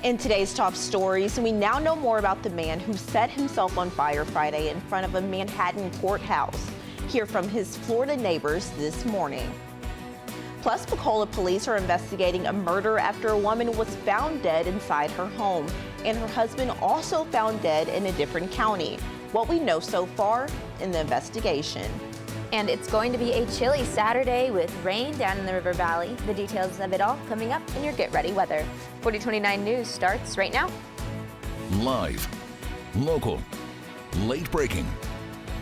In today's top stories, we now know more about the man who set himself on fire Friday in front of a Manhattan courthouse. Hear from his Florida neighbors this morning. Plus, Pensacola police are investigating a murder after a woman was found dead inside her home, and her husband also found dead in a different county. What we know so far in the investigation. And it's going to be a chilly Saturday with rain down in the river valley. The details of it all coming up in your Get Ready weather. 4029 News starts right now. Live, local, late breaking.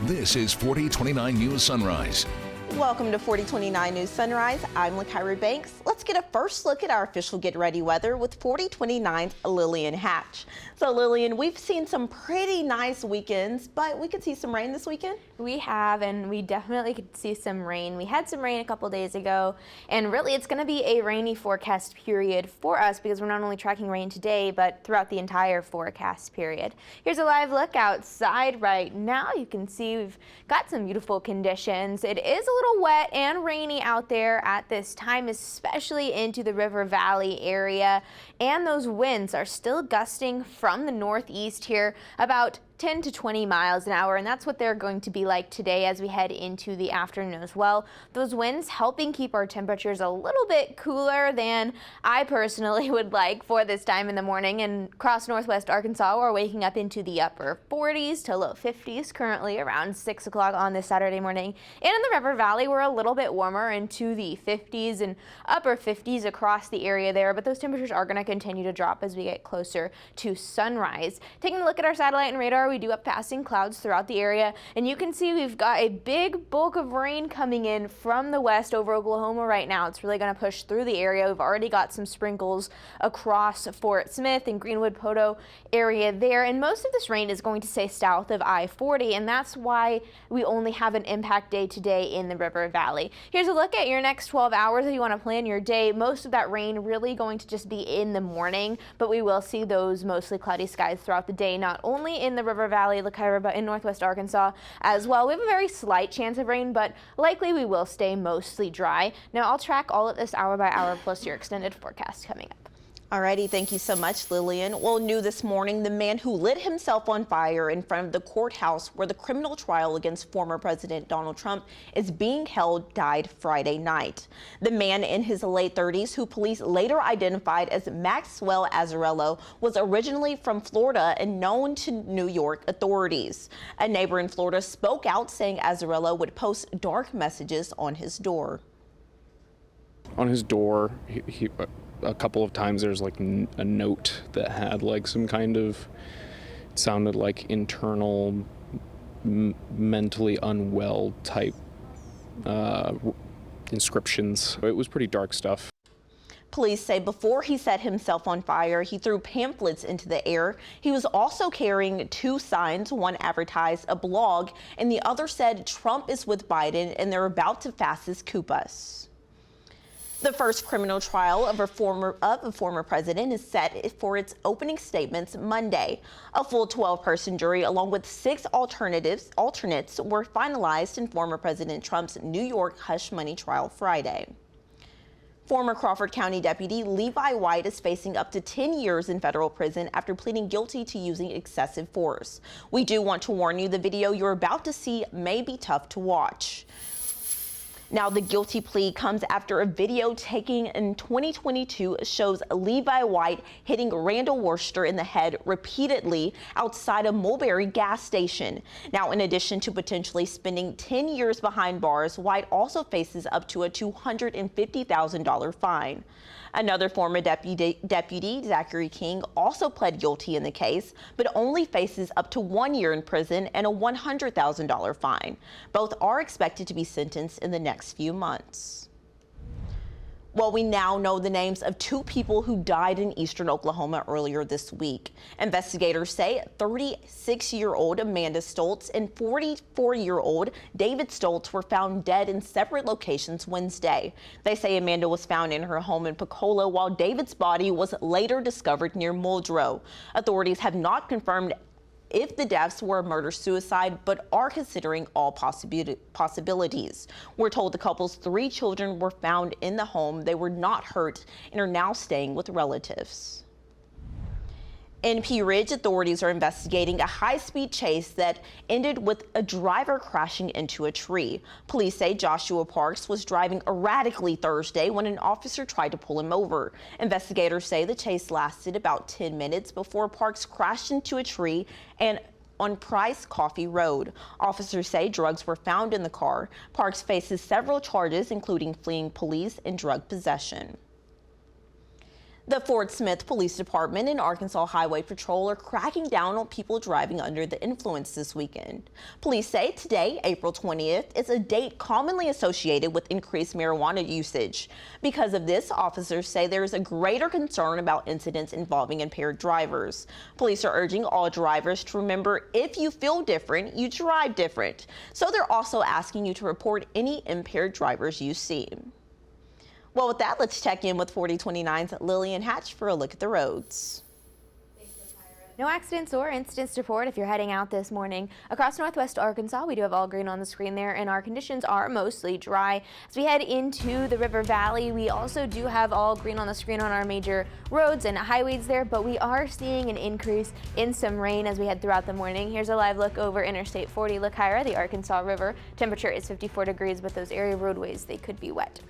This is 4029 News Sunrise. Welcome to 4029 News Sunrise. I'm LaKyra Banks. Let's get a first look at our official Get Ready weather with 4029's Lillian Hatch. So Lillian, we've seen some pretty nice weekends, but we could see some rain this weekend? We have, and we definitely could see some rain. We had some rain a couple days ago, and really it's going to be a rainy forecast period for us because we're not only tracking rain today, but throughout the entire forecast period. Here's a live look outside right now. You can see we've got some beautiful conditions. It is a little wet and rainy out there at this time, especially into the River Valley area, and those winds are still gusting from the northeast here about 10 to 20 miles an hour, and that's what they're going to be like today as we head into the afternoon as well. Those winds helping keep our temperatures a little bit cooler than I personally would like for this time in the morning. And across northwest Arkansas, we're waking up into the upper 40s to low 50s currently around 6 o'clock on this Saturday morning. And in the River Valley, we're a little bit warmer into the 50s and upper 50s across the area there, but those temperatures are going to continue to drop as we get closer to sunrise. Taking a look at our satellite and radar, we do have passing clouds throughout the area, and you can see we've got a big bulk of rain coming in from the west over Oklahoma right now. It's really going to push through the area. We've already got some sprinkles across Fort Smith and Greenwood Poto area there, and most of this rain is going to stay south of I-40, and that's why we only have an impact day today in the River Valley. Here's a look at your next 12 hours if you want to plan your day. Most of that rain really going to just be in the morning, but we will see those mostly cloudy skies throughout the day, not only in the River Valley, LaKyra, but in northwest Arkansas as well. We have a very slight chance of rain, but likely we will stay mostly dry. Now I'll track all of this hour by hour plus your extended forecast coming up. Alrighty, thank you so much, Lillian. Well, new this morning, the man who lit himself on fire in front of the courthouse where the criminal trial against former President Donald Trump is being held died Friday night. The man in his late 30s, who police later identified as Maxwell Azzarello, was originally from Florida and known to New York authorities. A neighbor in Florida spoke out saying Azzarello would post dark messages on his door. On his door, a couple of times there's like a note that had like some kind of, it sounded like internal mentally unwell type inscriptions. It was pretty dark stuff. Police say before he set himself on fire, he threw pamphlets into the air. He was also carrying two signs. One advertised a blog and the other said Trump is with Biden and they're about to fastest coup us. The first criminal trial of a former president is set for its opening statements Monday. A full 12-person jury, along with 6 alternates, were finalized in former President Trump's New York hush money trial Friday. Former Crawford County Deputy Levi White is facing up to 10 years in federal prison after pleading guilty to using excessive force. We do want to warn you, the video you're about to see may be tough to watch. Now, the guilty plea comes after a video taken in 2022 shows Levi White hitting Randall Worcester in the head repeatedly outside a Mulberry gas station. Now, in addition to potentially spending 10 years behind bars, White also faces up to a $250,000 fine. Another former deputy, Zachary King, also pled guilty in the case, but only faces up to 1 year in prison and a $100,000 fine. Both are expected to be sentenced in the next few months. Well, we now know the names of 2 people who died in eastern Oklahoma earlier this week. Investigators say 36-year-old Amanda Stoltz and 44-year-old David Stoltz were found dead in separate locations Wednesday. They say Amanda was found in her home in Pensacola, while David's body was later discovered near Muldrow. Authorities have not confirmed if the deaths were murder-suicide, but are considering all possibilities. We're told the couple's 3 children were found in the home. They were not hurt and are now staying with relatives. In Pea Ridge, authorities are investigating a high-speed chase that ended with a driver crashing into a tree. Police say Joshua Parks was driving erratically Thursday when an officer tried to pull him over. Investigators say the chase lasted about 10 minutes before Parks crashed into a tree and on Price Coffee Road. Officers say drugs were found in the car. Parks faces several charges, including fleeing police and drug possession. The Fort Smith Police Department and Arkansas Highway Patrol are cracking down on people driving under the influence this weekend. Police say today, April 20th, is a date commonly associated with increased marijuana usage. Because of this, officers say there is a greater concern about incidents involving impaired drivers. Police are urging all drivers to remember, if you feel different, you drive different. So they're also asking you to report any impaired drivers you see. Well, with that, let's check in with 4029's Lillian Hatch for a look at the roads. No accidents or incidents to report if you're heading out this morning. Across northwest Arkansas, we do have all green on the screen there, and our conditions are mostly dry. As we head into the River Valley, we also do have all green on the screen on our major roads and highways there, but we are seeing an increase in some rain as we head throughout the morning. Here's a live look over Interstate 40 Lakyra, the Arkansas River. Temperature is 54 degrees, but those area roadways, they could be wet.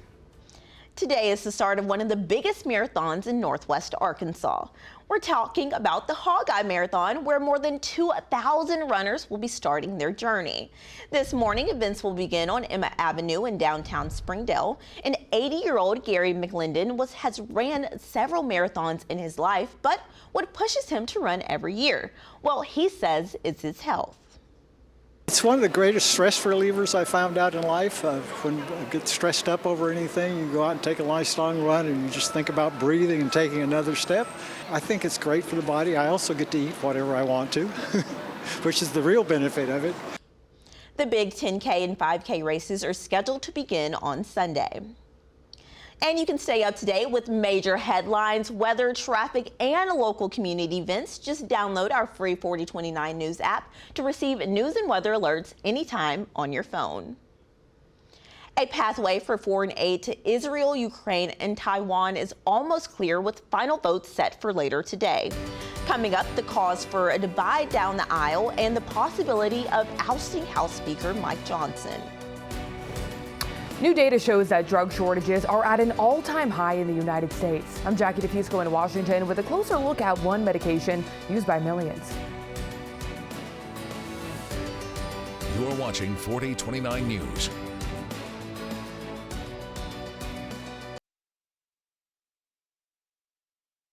Today is the start of one of the biggest marathons in northwest Arkansas. We're talking about the Hogeye Marathon, where more than 2,000 runners will be starting their journey. This morning, events will begin on Emma Avenue in downtown Springdale. An 80-year-old Gary McLendon has ran several marathons in his life, but what pushes him to run every year? Well, he says it's his health. It's one of the greatest stress relievers I found out in life. When I get stressed up over anything, you go out and take a nice long run and you just think about breathing and taking another step. I think it's great for the body. I also get to eat whatever I want to, which is the real benefit of it. The big 10K and 5K races are scheduled to begin on Sunday. And you can stay up to date with major headlines, weather, traffic, and local community events. Just download our free 4029 News app to receive news and weather alerts anytime on your phone. A pathway for foreign aid to Israel, Ukraine, and Taiwan is almost clear, with final votes set for later today. Coming up, the cause for a divide down the aisle and the possibility of ousting House Speaker Mike Johnson. New data shows that drug shortages are at an all-time high in the United States. I'm Jackie DeFusco in Washington with a closer look at one medication used by millions. You're watching 4029 News.